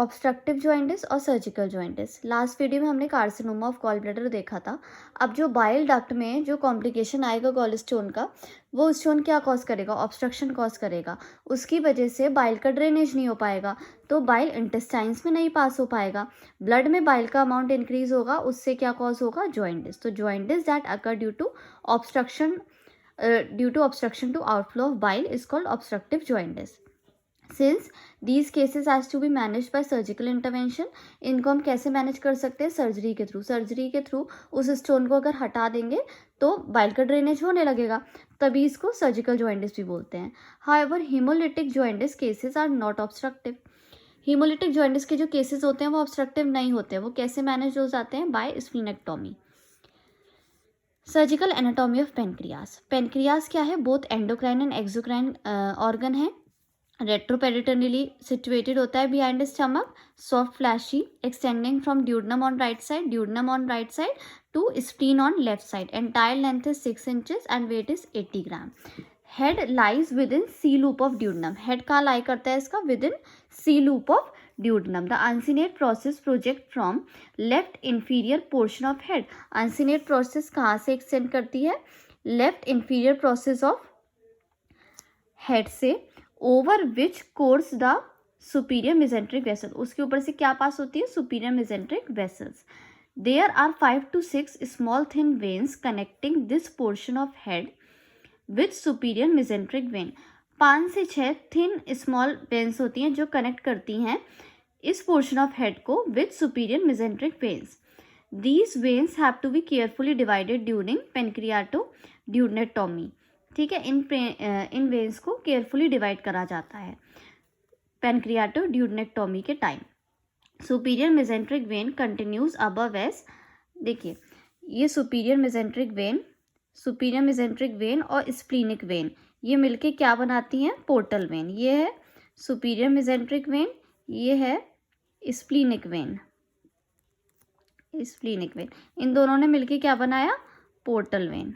Obstructive jaundice और surgical jaundice. Last video में हमने कार्सिनोमा ऑफ गॉल ब्लैडर देखा था। अब जो बाइल डक्ट में जो कॉम्प्लिकेशन आएगा गॉल स्टोन का, वो स्टोन क्या कॉज करेगा? ऑब्स्ट्रक्शन कॉज करेगा। उसकी वजह से बाइल का ड्रेनेज नहीं हो पाएगा, तो बाइल इंटेस्टाइन्स में नहीं पास हो पाएगा। ब्लड में बाइल का अमाउंट इंक्रीज होगा, उससे क्या कॉज होगा? जॉइंटिस। तो jaundice that occur due to obstruction to outflow of bile is called obstructive jaundice. Since these cases has to be managed by surgical intervention, इनको हम कैसे मैनेज कर सकते हैं? सर्जरी के थ्रू। सर्जरी के थ्रू उस स्टोन को अगर हटा देंगे तो बाइल का ड्रेनेज होने लगेगा, तभी इसको सर्जिकल जॉइंटिस भी बोलते हैं। However haemolytic jaundice cases are not obstructive. Haemolytic jaundice के जो केसेस होते हैं वो ऑब्स्ट्रक्टिव नहीं होते हैं। वो कैसे मैनेज हो जाते हैं? By splenectomy. Surgical anatomy of pancreas. Pancreas क्या है? Both endocrine and exocrine organ है। रेट्रोपेरिटोनियली सिचुएटेड होता है behind stomach, soft fleshy, extending from duodenum on right side to spleen on left side. Entire length is 6 inches and weight is 80 gram. Head lies within C loop of duodenum. Head कहाँ lie करता है इसका? Within C loop of duodenum. The uncinate process project from left inferior portion of head. Uncinate process कहाँ से extend करती है? Left inferior process of head से, over which course the superior mesenteric vessel. उसके ऊपर से क्या pass होती है? Superior mesenteric vessels. There are 5 to 6 small thin veins connecting this portion of head with superior mesenteric vein. 5 से 6 thin small veins होती हैं जो कनेक्ट करती हैं इस पोर्शन ऑफ हेड को with superior mesenteric veins. These veins have to be carefully divided during pancreatoduodenectomy. ठीक है, इन वेन्स को केयरफुली डिवाइड करा जाता है पेनक्रियाटोड्यूडेक्टोमी के time. Superior mesenteric vein continues above as. देखिए, ये सुपीरियर मेसेंट्रिक वेन और स्प्लीनिक वेन ये मिलके क्या बनाती हैं? Portal vein. ये है सुपीरियर मेसेंट्रिक वेन, ये है स्प्लीनिक वेन। इन दोनों ने मिलके क्या बनाया? Portal vein.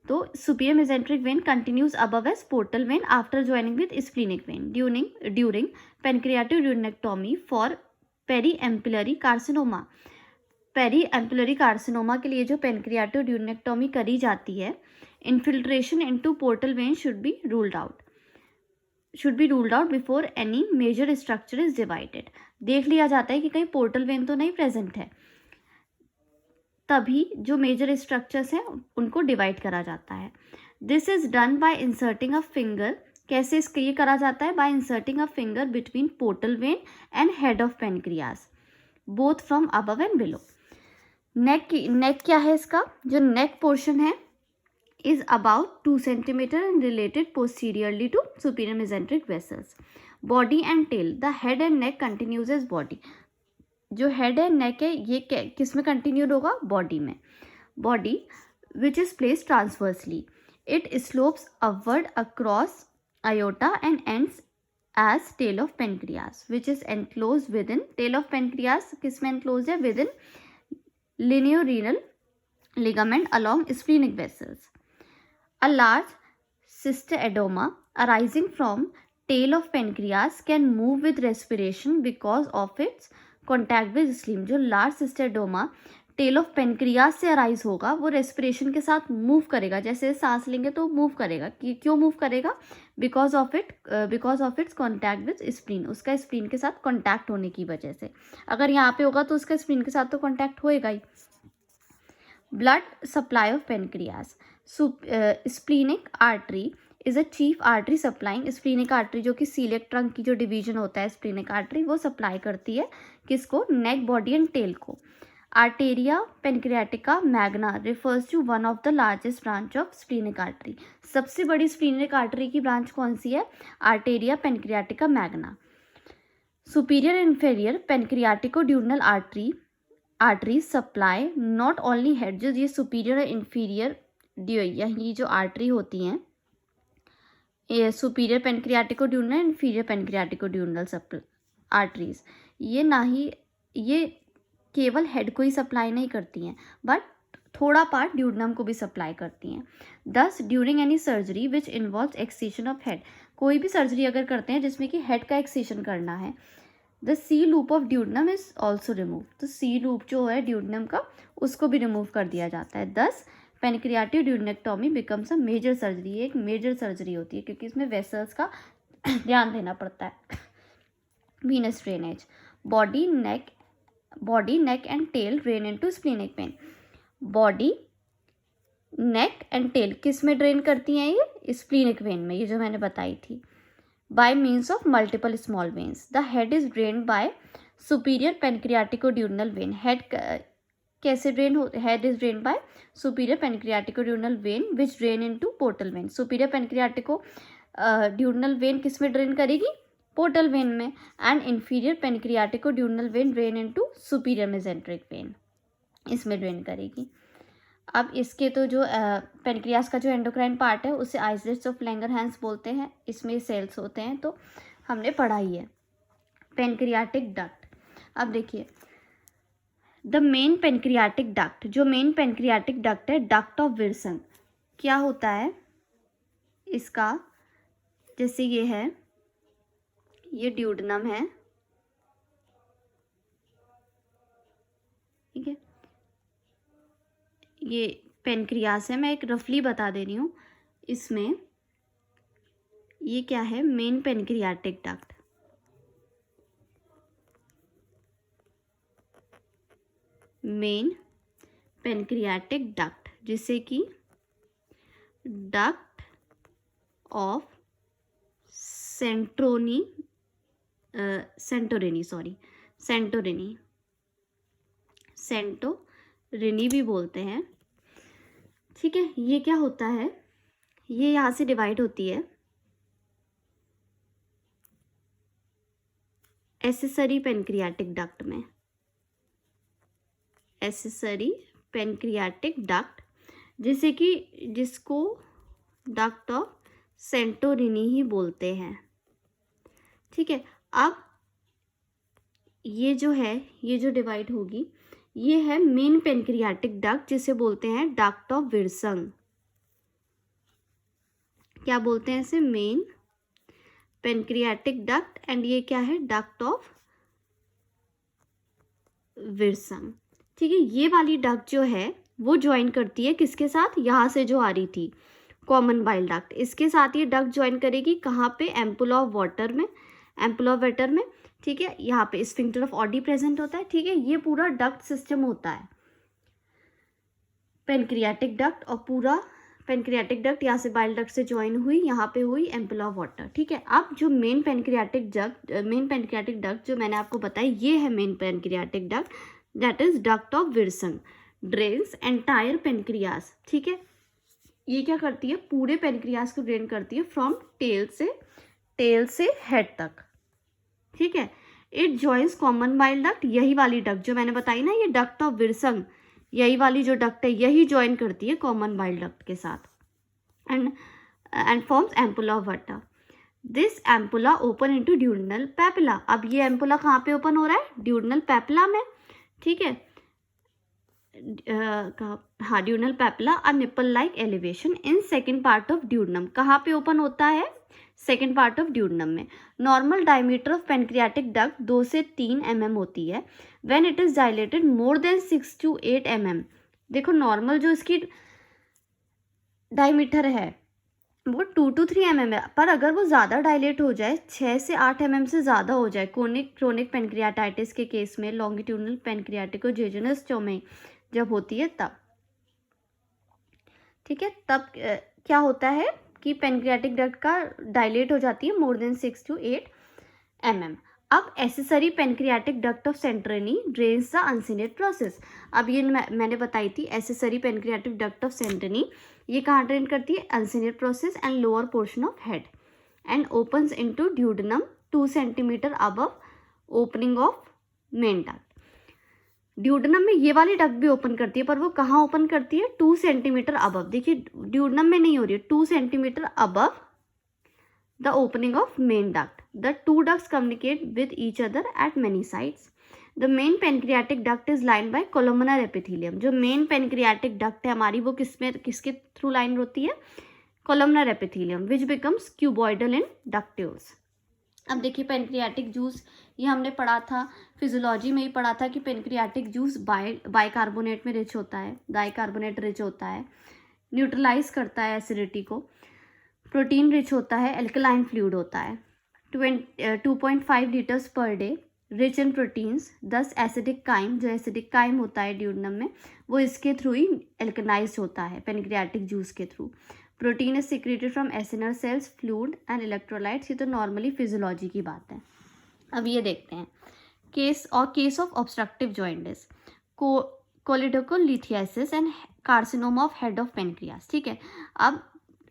तो superior mesenteric vein continues above as portal vein after joining with splenic vein during pancreatoduodenectomy for periampullary carcinoma. Periampullary carcinoma के लिए जो पेनक्रियाटोड्यूडेक्टोमी करी जाती है, infiltration into portal vein should be ruled out before any major structure is divided. देख लिया जाता है कि कहीं पोर्टल वेन तो नहीं प्रेजेंट है, तभी जो मेजर स्ट्रक्चर्स हैं उनको डिवाइड करा जाता है। This is done by inserting a finger. कैसे इसके ये करा जाता है? By inserting a finger between portal vein and head of pancreas, both from above and below. Neck क्या है इसका? जो नेक पोर्शन है is about 2 centimeter and related posteriorly to superior mesenteric vessels. Body and tail. The head and neck continues as body. जो head है, नेक है, ये किस में कंटिन्यूड होगा? बॉडी में। Body which is placed transversely, it slopes upward across aorta and ends as tail of pancreas which is enclosed within. tail of pancreas किस में enclosed है? within lineorenal ligament along splenic vessels. A large cystoedema arising from tail of pancreas can move with respiration because of its contact with slime. जो large cystoedema tail of pancreas से arise होगा, वो respiration के साथ move करेगा। जैसे सांस लेंगे तो मूव करेगा। क्यों मूव करेगा? Because of its contact with spleen. उसका स्प्लीन के साथ कॉन्टैक्ट होने की वजह से। अगर यहाँ पे होगा तो उसका स्प्लीन के साथ तो कॉन्टैक्ट होएगा ही। Blood supply of pancreas. Splenic artery is a chief artery supplying. Splenic artery जो कि सीलियक ट्रंक की जो डिवीजन होता है स्प्लीनिक आर्टरी, वो सप्लाई करती है किसको? नेक, बॉडी एंड टेल को। Arteria pancreatica magna refers to one of the largest branch of splenic artery. सबसे बड़ी स्प्लीनिक आर्टरी की ब्रांच कौन सी है? Arteria pancreatica magna. Superior inferior pancreaticoduodenal artery supply not only head. जो ये superior और इन्फीरियर ये जो आर्टरी होती हैं, ये सुपीरियर पेनक्रियाटिकोड्यूडनल, इन्फीरियर पेनक्रियाटिकोड्यूडनल आर्टरीज, ये केवल हेड को ही सप्लाई नहीं करती हैं, बट थोड़ा पार्ट ड्यूडनम को भी सप्लाई करती हैं। दस during any surgery which involves excision of head, कोई भी सर्जरी अगर करते हैं जिसमें कि हेड का एक्सेशन करना है, the C loop of duodenum is also remove, तो सी लूप जो है ड्यूडनम का उसको भी रिमूव कर दिया जाता है। 10 pancreatic duodenectomy becomes a major surgery, ये एक मेजर सर्जरी होती है क्योंकि इसमें वेसल्स का ध्यान देना पड़ता है। Venous drainage, body neck and tail drain into splenic vein, body neck and tail किस में ड्रेन करती हैं ये, स्प्लीनिक वेन में, ये जो मैंने बताई थी। By means of multiple small veins, the head is drained by superior pancreaticoduodenal vein, head कैसे ड्रेन हो, head is drain by superior pancreaticoduodenal vein which drain into portal vein, superior pancreaticoduodenal vein किस में drain करेगी, portal vein में, and inferior pancreaticoduodenal vein drain into superior mesenteric vein, इसमें drain करेगी। अब इसके तो जो पेनक्रियास का जो एंडोक्राइन पार्ट है उसे आइसलेट्स ऑफ लैंगरहैंस बोलते हैं, इसमें सेल्स होते हैं, तो हमने पढ़ा ही है। पेनक्रियाटिक डक्ट, अब देखिए द मेन पेनक्रियाटिक डक्ट, जो मेन पेनक्रियाटिक डक्ट है, डक्ट ऑफ विल्सन, क्या होता है इसका, जैसे ये है, ये ड्यूडनम है, ठीक है, ये पेनक्रियास है, मैं एक रफली बता दे रही हूँ, इसमें ये क्या है, main pancreatic duct, main pancreatic duct, जिसे कि डक्ट ऑफ सेंटोरिनी भी बोलते हैं, ठीक है। ये क्या होता है, ये यहाँ से डिवाइड होती है एसेसरी पेनक्रियाटिक डक्ट में, एसेसरी पेनक्रियाटिक डक्ट, जिसे कि जिसको डक्ट ऑफ सेंटोरिनी ही बोलते हैं, ठीक है। अब ये जो है, ये जो डिवाइड होगी, ये है मेन पेनक्रियाटिक डक्ट, जिसे बोलते हैं डक्ट ऑफ विल्सन, क्या बोलते हैं इसे, मेन पेनक्रियाटिक डक्ट, एंड ये क्या है, डक्ट ऑफ विल्सन, ठीक है। ये वाली डक्ट जो है वो ज्वाइन करती है किसके साथ, यहाँ से जो आ रही थी कॉमन बाइल डक्ट, इसके साथ ये डक्ट ज्वाइन करेगी कहाँ पे, एम्पुला ऑफ वाटर में, एम्पुला ऑफ वाटर में, ठीक है। यहाँ पे स्फिंक्टर ऑफ ऑडी प्रेजेंट होता है, ठीक है। ये पूरा डक्ट सिस्टम होता है पेनक्रियाटिक डक्ट, और पूरा पेनक्रियाटिक डक्ट यहाँ से बाइल डक्ट से ज्वाइन हुई, यहाँ पे हुई एम्पुला ऑफ वाटर, ठीक है। अब जो मेन पेनक्रियाटिक डक्ट जो मैंने आपको बताया, ये है main pancreatic duct, that is duct of Wilson, drains entire pancreas, ठीक है। ये क्या करती है, पूरे पेनक्रियास को ड्रेन करती है फ्रॉम टेल से हेड तक, ठीक है। It joins common bile duct, यही वाली डक्ट जो मैंने बताई ना, ये डक्ट ऑफ विल्सन, यही वाली जो डक्ट है यही ज्वाइन करती है कॉमन बाइल डक्ट के साथ, and forms ampulla of water. This ampulla open into duodenal papilla, अब ये एम्पुला कहाँ पे ओपन हो रहा है, ड्यूडनल पैपिला में, ठीक है। हाँ, duodenal papilla, a nipple like elevation in second part of duodenum, कहाँ पे ओपन होता है, सेकेंड पार्ट ऑफ ड्यूडनम में। Normal diameter of pancreatic duct 2 से 3 mm होती है, when it is dilated more than 6 to 8 mm, देखो नॉर्मल जो इसकी डायमीटर है वो 2 to 3 mm है, पर अगर वो ज़्यादा डायलेट हो जाए, 6 से 8 mm से ज़्यादा हो जाए, क्रोनिक पेनक्रियाटाइटिस के केस में, लॉन्गिट्यूडनल पेनक्रियाटिकोजेजुनस में जब होती है तब, ठीक है। तब क्या होता है कि पेनक्रियाटिक डक्ट का डायलेट हो जाती है मोर देन 6 to 8 mm। अब accessory pancreatic duct of Santorini drains the uncinate process, अब ये मैंने बताई थी, accessory pancreatic duct of Santorini ये कहाँ ड्रेन करती है, uncinate process and lower portion of head, and opens into duodenum 2 cm above opening of main duct. ड्यूडनम में ये वाली डक्ट भी ओपन करती है, पर वो कहाँ ओपन करती है, 2 cm अबव, देखिए ड्यूडनम में नहीं हो रही है, 2 cm above the opening of main duct. The 2 ducts communicate with each other at many sites. The main pancreatic duct is line by columnar epithelium. जो मेन पेनक्रियाटिक डक्ट है हमारी वो किसके थ्रू लाइन होती है? Columnar epithelium, which becomes cuboidal in ductules. अब देखिए pancreatic juice, ये हमने पढ़ा था फिजियोलॉजी में ही पढ़ा था कि पेनक्रियाटिक जूस बाइकार्बोनेट में रिच होता है, डाइकार्बोनेट रिच होता है, न्यूट्रलाइज करता है एसिडिटी को, प्रोटीन रिच होता है, एल्कलाइन फ्लूइड होता है, 2.5 litres per day, rich in proteins. 10 acidic chyme, जो एसिडिक काइम होता है ड्यूडेनम में, वो इसके थ्रू ही एल्कनाइज होता है पेनक्रियाटिक जूस के through. Protein is secreted from acinar cells, fluid and electrolytes. ये तो नॉर्मली फिजियोलॉजी की बात है। अब ये देखते हैं case of obstructive jaundice, choledocholithiasis and carcinoma of head of pancreas. ठीक है, अब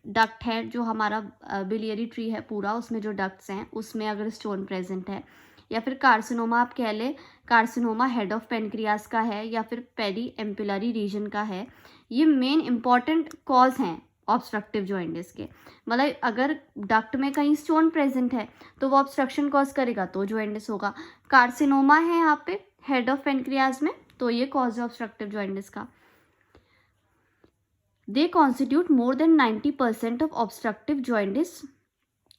डक्ट है जो हमारा बिलियरी ट्री है पूरा, उसमें जो डक्ट्स हैं उसमें अगर स्टोन प्रेजेंट है, या फिर कार्सिनोमा आप कह ले, कार्सिनोमा हेड ऑफ पेनक्रियास का है या फिर पेरी एम्पिलरी रीजन का है, ये मेन इंपॉर्टेंट कॉज हैं ऑब्स्ट्रक्टिव जॉइंटिस के। मतलब अगर डक्ट में कहीं स्टोन प्रेजेंट है तो वो ऑब्स्ट्रक्शन कॉज करेगा तो जॉइंटिस होगा। कार्सिनोमा है यहाँ पे हेड ऑफ पेनक्रियास में, तो ये कॉज है ऑब्स्ट्रक्टिव जॉइंटिस का। They constitute more than 90% of obstructive jaundice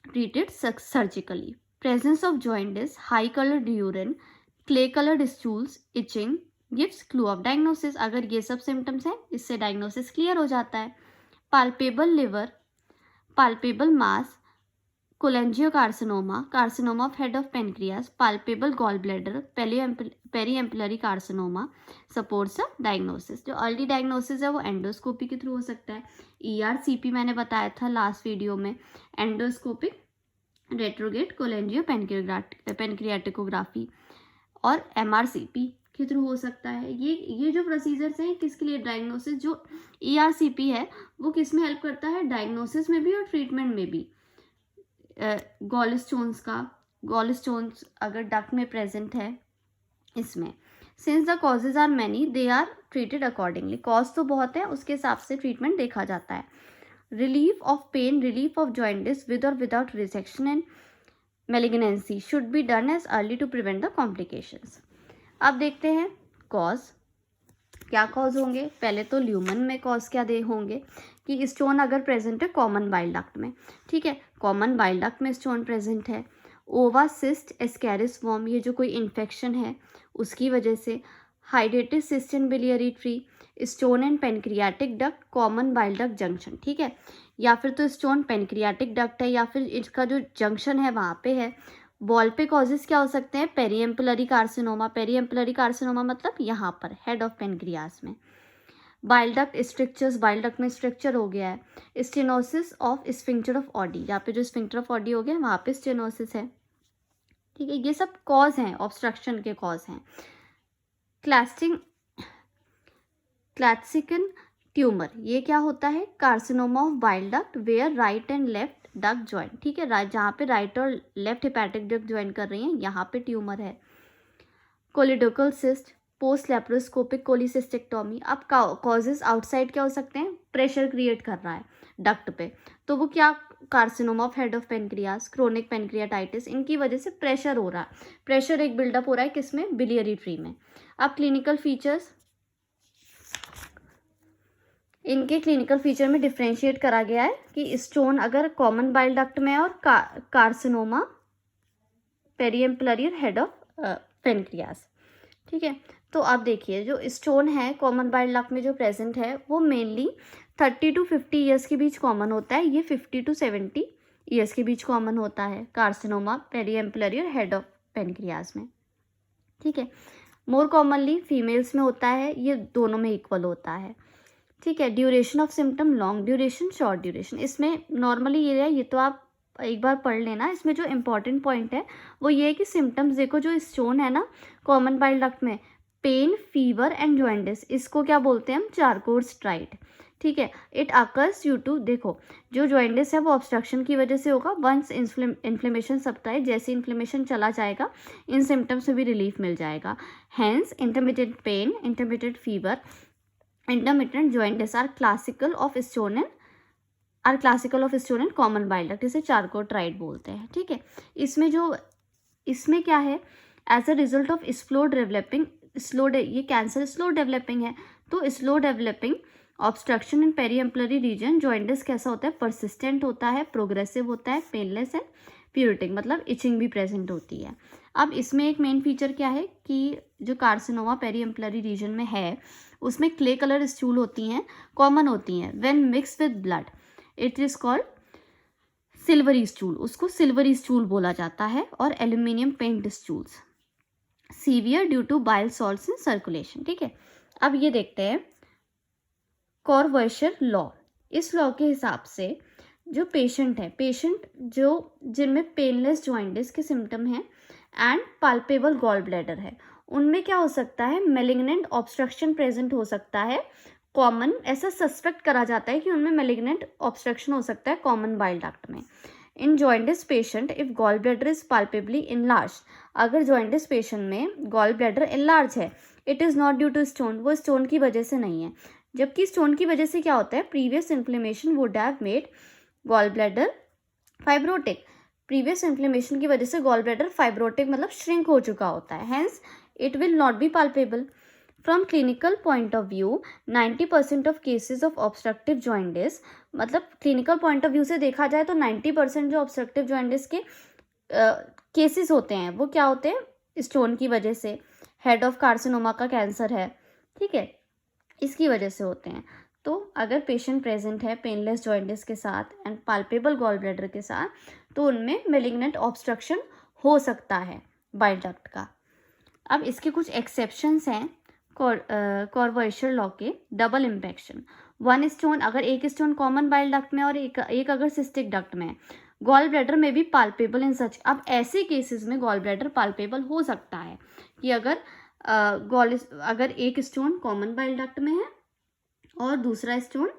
treated surgically. Presence of jaundice, high colored urine, clay colored stools, itching gives clue of diagnosis. अगर ये सब symptoms हैं, इससे diagnosis clear हो जाता है। Palpable liver, palpable mass, cholangiocarcinoma, carcinoma of head of pancreas, palpable gallbladder, periampullary carcinoma supports a diagnosis। जो early diagnosis है वो एंडोस्कोपी के थ्रू हो सकता है। ERCP मैंने बताया था लास्ट वीडियो में, एंडोस्कोपिक रेट्रोगेट कोलेंजियो पेनक्रियाटिकोग्राफी, और MRCP के थ्रू हो सकता है। ये जो प्रोसीजर्स हैं किसके लिए? डायग्नोसिस। जो ERCP है वो किस में हेल्प करता है? डायग्नोसिस में भी और ट्रीटमेंट में भी। गॉलस्टोन्स अगर डक्ट में प्रेजेंट है इसमें, since the causes are many they are treated accordingly. Cause तो बहुत है, उसके हिसाब से ट्रीटमेंट देखा जाता है। Relief of pain, relief of jaundice with और without resection and malignancy should be done as early to prevent the complications. अब देखते हैं कॉज क्या कॉज होंगे। पहले तो ल्यूमन में कॉज क्या दे होंगे कि स्टोन अगर प्रेजेंट है कॉमन बाइल डक्ट में। ठीक है, कॉमन बाइल डक्ट में स्टोन प्रेजेंट है। ओवा सिस्ट एस्कैरिस वॉर्म, ये जो कोई इन्फेक्शन है उसकी वजह से। Hydrated cyst in biliary tree, stone and pancreatic duct, common bile duct junction. ठीक है, या फिर तो स्टोन पेनक्रियाटिक डक्ट है या फिर इसका जो जंक्शन है वहाँ पे है। वॉल पे कॉजेज क्या हो सकते हैं? पेरीएम्पुलरी कार्सिनोमा, पेरीएम्पुलरी कार्सिनोमा मतलब यहाँ पर हेड ऑफ पेनक्रियास में। Bile duct structures, bile duct में स्ट्रक्चर हो गया है। Stenosis of sphincter of Audi, यहाँ पे जो स्फिंक्टर ऑफ ऑडी हो गया वहाँ पे स्टेनोसिस है। ठीक है, ये सब कॉज हैं, ऑब्स्ट्रक्शन के कॉज हैं। क्लैसिकन ट्यूमर, ये क्या होता है? Carcinoma of bile duct where right and left duct join. ठीक है, जहाँ पे राइट और लेफ्ट हेपेटिक डक्ट ज्वाइन कर रही हैं यहाँ पे ट्यूमर है। कोलिडोकल सिस्ट, पोस्ट लेप्रोस्कोपिक कोलिसिस्टेक्टोमी। अब कॉजेज आउटसाइड क्या हो सकते हैं? प्रेशर क्रिएट कर रहा है डक्ट पे, तो वो क्या? Carcinoma of head of pancreas, chronic pancreatitis, इनकी वजह से प्रेशर हो रहा है। प्रेशर एक बिल्डअप हो रहा है किसमें? बिलियरी ट्री में। अब क्लिनिकल फीचर्स, इनके क्लिनिकल फीचर में डिफ्रेंशिएट करा गया है कि स्टोन अगर कॉमन बाइल डक्ट में है और कार्सिनोमा पेरीएम्पुलरी हेड ऑफ पेनक्रियास। ठीक है, तो आप देखिए जो स्टोन है कॉमन बाइल डक्ट में जो प्रेजेंट है वो मेनली 30 to 50 ईयर्स के बीच कॉमन होता है। ये 50 to 70 ईयर्स के बीच कॉमन होता है कार्सिनोमा पेरीएम्पुलरी हेड ऑफ पेनक्रियास में। ठीक है, मोर कॉमनली फीमेल्स में होता है, ये दोनों में इक्वल होता है। ठीक है, duration of symptom, long duration, short duration. इसमें नॉर्मली ये है, ये तो आप एक बार पढ़ लेना। इसमें जो इंपॉर्टेंट पॉइंट है वो ये है कि सिम्टम्स देखो, जो स्टोन है ना कॉमन बाइल डक्ट में, पेन, फीवर एंड जॉइंटिस, इसको क्या बोलते हैं हम? Charcoal straight. ठीक है, इट अकर्स ड्यू टू, देखो जो जॉइंटिस है वो ऑब्स्ट्रक्शन की वजह से होगा। वंस इन्फ्लेमेशन सबता है, जैसे इन्फ्लेमेशन चला जाएगा इन सिम्टम्स में भी रिलीफ मिल जाएगा। Hence intermittent pain, intermittent fever, intermittent jaundice are classical of stone and common bile duct, इसे चारकोल ट्राइड बोलते हैं। ठीक है, इसमें क्या है? एज अ रिजल्ट ऑफ ये कैंसर स्लो डेवलपिंग है, तो slow developing obstruction in periampullary region jaundice कैसा होता है, परसिस्टेंट होता है, प्रोग्रेसिव होता है, पेनलेस है, प्यूरिटिक मतलब इचिंग भी प्रेजेंट होती है। अब इसमें एक मेन फीचर क्या है कि जो कार्सिनोमा पेरीएम्पलरी रीजन में है उसमें क्ले कलर स्टूल होती हैं, कॉमन होती हैं। When mix with blood it is called silvery stool, उसको सिल्वरी स्टूल बोला जाता है, और aluminium paint stools, severe due to bile salts in circulation. ठीक है, अब ये देखते हैं कॉर्वशर लॉ। इस लॉ के हिसाब से जो पेशेंट है, पेशेंट जो जिनमें पेनलेस जॉइंटिस के सिम्टम हैं एंड पाल्पेबल गॉल ब्लैडर है, उनमें क्या हो सकता है, मेलिग्नेंट ऑब्स्ट्रक्शन प्रेजेंट हो सकता है। कॉमन ऐसा सस्पेक्ट करा जाता है कि उनमें मेलिग्नेंट ऑब्स्ट्रक्शन हो सकता है कॉमन बाइल डक्ट में। In jaundice patient if gall bladder is palpably enlarge, अगर जॉइंटिस पेशेंट में गॉल ब्लैडर इनलार्ज है, it is not due to stone, वो स्टोन की वजह से नहीं है। जबकि स्टोन की वजह से क्या होता है, previous inflammation would have made gall bladder fibrotic, previous inflammation की वजह से गॉल ब्लैडर फाइब्रोटिक मतलब श्रिंक हो चुका होता है, hence it will not be palpable. From clinical point of view 90% of cases of obstructive jaundice, मतलब क्लिनिकल पॉइंट ऑफ व्यू से देखा जाए तो 90% जो ऑब्स्ट्रक्टिव जॉइंटिस के केसेस होते हैं वो क्या होते हैं, स्टोन की वजह से, हेड ऑफ कार्सिनोमा का कैंसर है, ठीक है, इसकी वजह से होते हैं। तो अगर पेशेंट प्रेजेंट है पेनलेस जॉइंटिस के साथ एंड पाल्पेबल गॉल ब्लैडर के साथ, तो उनमें मेलिग्नेंट ऑब्स्ट्रक्शन हो सकता है बाइल डक्ट का। अब इसके कुछ एक्सेप्शंस हैं कॉर्वशर लॉ के। डबल इम्पैक्शन, वन स्टोन, अगर एक स्टोन कॉमन बाइल डक्ट में और एक अगर सिस्टिक डक्ट में है, गॉल ब्लैडर में भी पाल्पेबल इन सच। अब ऐसे केसेस में गॉल ब्लैडर पाल्पेबल हो सकता है कि अगर एक स्टोन कॉमन बाइल डक्ट में है और दूसरा स्टोन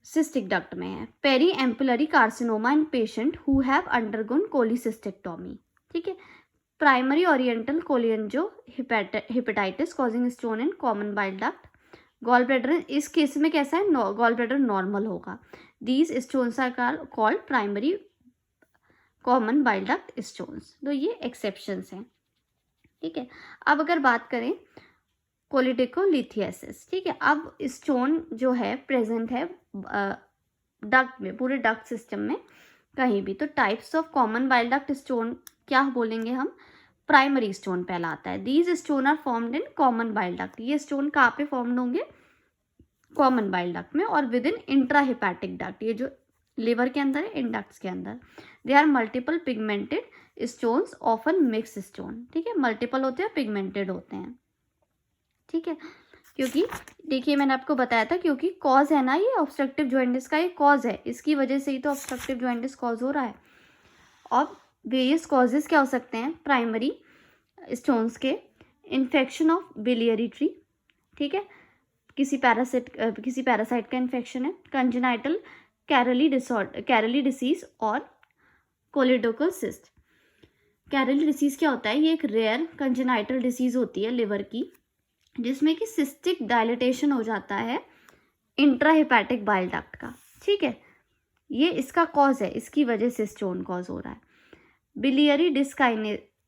सिस्टिक डक्ट में है। Periampullary carcinoma in patient who have undergone cholecystectomy, ठीक है। Primary oriental cholangio hepatitis causing stone in common bile duct, gall bladder इस केस में कैसा है, गॉल ब्लैडर नॉर्मल होगा। These stones are called primary common bile duct stones. तो ये exceptions हैं, ठीक है। अब अगर बात करें कोलिटिकोलिथियासिस, ठीक है। अब स्टोन जो है प्रेजेंट है डक्ट में, पूरे डक्ट सिस्टम में कहीं भी, तो types of common bile duct stone क्या बोलेंगे हम, प्राइमरी स्टोन पहला आता है। These stone are formed in common bile duct, ये स्टोन कहाँ पे फॉर्म्ड होंगे, कॉमन बाइल डक्ट में और विद इन इंट्राहेपेटिक डक्ट, ये जो लिवर के अंदर है, इन डक्ट्स के अंदर। They are multiple pigmented stones often mix stone, ठीक है, मल्टीपल होते हैं, पिगमेंटेड होते हैं, ठीक है। क्योंकि देखिए मैंने आपको बताया था, क्योंकि कॉज है ना ये ऑब्स्ट्रक्टिव जॉइंटिस का, ये कॉज है, इसकी वजह से ही तो ऑब्स्ट्रक्टिव जॉइंटिस कॉज हो रहा है। और वेरियस कॉजेज क्या हो सकते हैं प्राइमरी स्टोन्स के, इन्फेक्शन ऑफ बिलियरी ट्री, ठीक है, किसी पैरासाइट का इन्फेक्शन है, कंजेनाइटल कैरली डिसीज और कोलिडोकल सिस्ट। कैरली डिसीज क्या होता है, ये एक रेयर कंजेनाइटल डिसीज होती है लिवर की, जिसमें कि सिस्टिक डायलिटेशन हो जाता है इंट्राहेपेटिक बाइल डक्ट का, ठीक है, ये इसका कॉज है, इसकी वजह से स्टोन कॉज हो रहा है। बिलियरी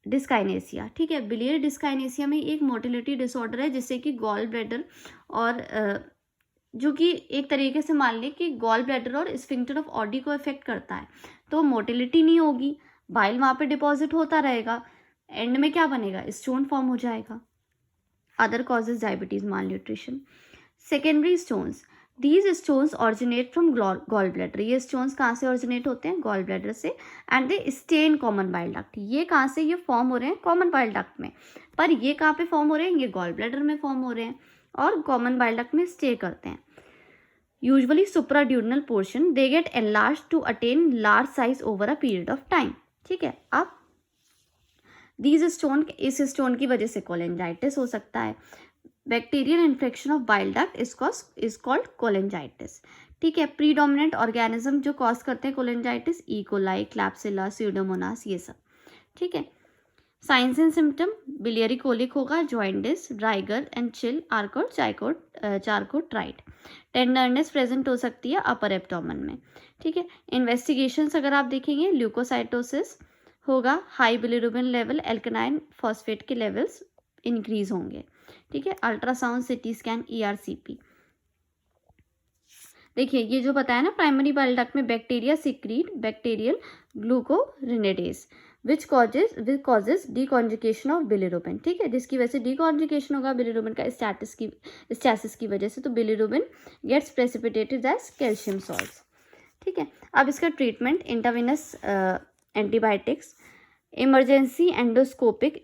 डिस्काइनेसिया, ठीक है, बिलियरी डिस्काइनेसिया में एक मोटिलिटी डिसऑर्डर है जिससे कि गॉल ब्लैडर और जो कि एक तरीके से मान लें कि गॉल ब्लैडर और स्फिंक्टर ऑफ ऑडी को इफेक्ट करता है, तो मोटिलिटी नहीं होगी, बाइल वहाँ पे डिपॉजिट होता रहेगा, एंड में क्या बनेगा, स्टोन फॉर्म हो जाएगा। Other causes diabetes, malnutrition. Secondary stones, these stones originate from gall bladder, ये स्टोन्स कहाँ से ऑरिजिनेट होते हैं, गॉल ब्लैडर से, and they stay in common bile duct, ये कहाँ से ये फॉर्म हो रहे हैं, कॉमन बाइल डक्ट में, पर ये कहाँ पे फॉर्म हो रहे हैं, ये गॉल ब्लैडर में फॉर्म हो रहे हैं और कॉमन बाइल डक्ट में स्टे करते हैं। Usually supraduodenal portion, they get enlarge to attain large size over a period of time, ठीक है। अब दीज स्टोन, इस स्टोन की वजह से कोलेंजाइटिस हो सकता है। Bacterial infection of bile duct is called cholangitis, ठीक है। प्रीडोमिनेंट ऑर्गेनिज्म जो कॉज करते हैं cholangitis, E coli, Klebsiella, Pseudomonas, ये सब, ठीक है। Signs and symptom, biliary colic होगा, जॉइंटिस, ड्राइगर एंड चिल, आर्कोट चारकोट ट्राइट, टेंडरनेस प्रेजेंट हो सकती है अपर एब्डोमेन में, ठीक है। इन्वेस्टिगेशंस अगर आप देखेंगे, ल्यूकोसाइटोसिस, होगा, हाई बिलिरुबिन लेवल, एल्कनाइन फॉस्फेट के लेवल्स इंक्रीज होंगे। ठीक है, अल्ट्रासाउंड, सिटी स्कैन, ERCP। देखिए ये जो बताया ना, प्राइमरी बाइल डक्ट में bacteria secrete bacterial glucuronidase which causes deconjugation of bilirubin. ठीक है, जिसकी वजह से डीकॉन्जुगेशन होगा बिलिरुबिन का स्टैसिस की वजह से, तो bilirubin gets precipitated as calcium salts. ठीक है, अब इसका treatment intravenous antibiotics, emergency endoscopic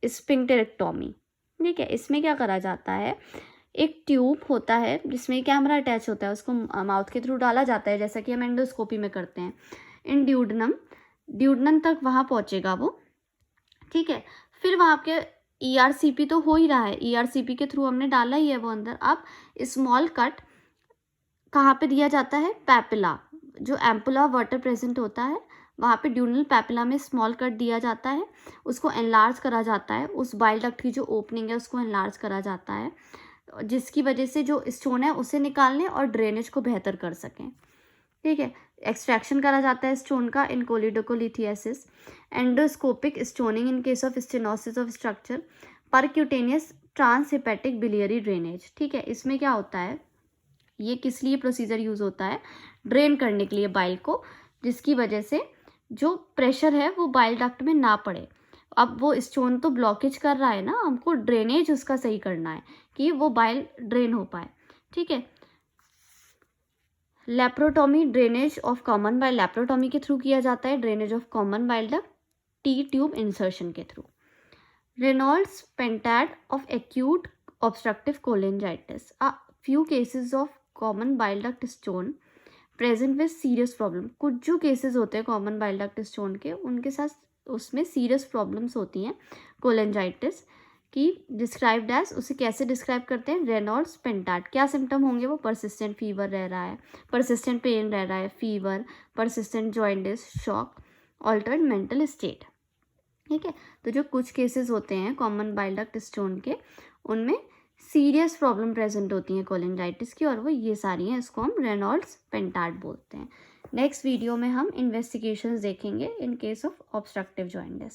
sphincterotomy. ठीक है, इसमें क्या करा जाता है, एक ट्यूब होता है जिसमें कैमरा अटैच होता है, उसको माउथ के थ्रू डाला जाता है, जैसा कि हम एंडोस्कोपी में करते हैं। इन ड्यूडनम तक वहाँ पहुँचेगा वो। ठीक है, फिर वहाँ के ERCP तो हो ही रहा है, ERCP के थ्रू हमने डाला ही है वो अंदर। अब स्मॉल कट कहाँ पे दिया जाता है, पैपिला, जो एम्पुला वाटर प्रेजेंट होता है वहाँ पे ड्यूनल पैपिला में स्मॉल कट दिया जाता है, उसको एनलार्ज करा जाता है, उस बाइल डक्ट की जो ओपनिंग है उसको एनलार्ज करा जाता है, जिसकी वजह से जो स्टोन है उसे निकालने और ड्रेनेज को बेहतर कर सकें। ठीक है, एक्सट्रैक्शन करा जाता है स्टोन का in choledocholithiasis, endoscopic stenting in case of stenosis of stricture, percutaneous transhepatic biliary drainage. ठीक है, इसमें क्या होता है, ये किस लिए प्रोसीजर यूज़ होता है, ड्रेन करने के लिए बाइल को, जिसकी वजह से जो प्रेशर है वो बाइल डक्ट में ना पड़े। अब वो स्टोन तो ब्लॉकेज कर रहा है ना, हमको ड्रेनेज उसका सही करना है कि वो बाइल ड्रेन हो पाए। ठीक है, laparotomy, drainage of common bile laparotomy के थ्रू किया जाता है, drainage of common bile duct T tube insertion के through. Reynolds pentad of acute obstructive cholangitis, a few cases of common bile duct stone present with serious problem. कुछ जो cases होते हैं common bile duct stone के, उनके साथ उसमें serious problems होती हैं कोलेंजाइटिस की, डिस्क्राइब्ड एज, उसे कैसे डिस्क्राइब करते हैं, रेनॉल्ड्स पेंटाड। क्या सिम्टम होंगे वो, परसिस्टेंट फीवर रह रहा है, परसिस्टेंट पेन रह रहा है, fever, persistent jaundice, shock, altered mental state. ठीक है, तो जो कुछ केसेस होते हैं कॉमन बाइल डक्ट स्टोन के, उनमें सीरियस प्रॉब्लम प्रेजेंट होती है कोलिंजाइटिस की, और वो ये सारी हैं, इसको हम रेनॉल्ड्स पेंटाड बोलते हैं। नेक्स्ट वीडियो में हम इन्वेस्टिगेशंस देखेंगे इन केस ऑफ ऑब्स्ट्रक्टिव जॉइंटिस।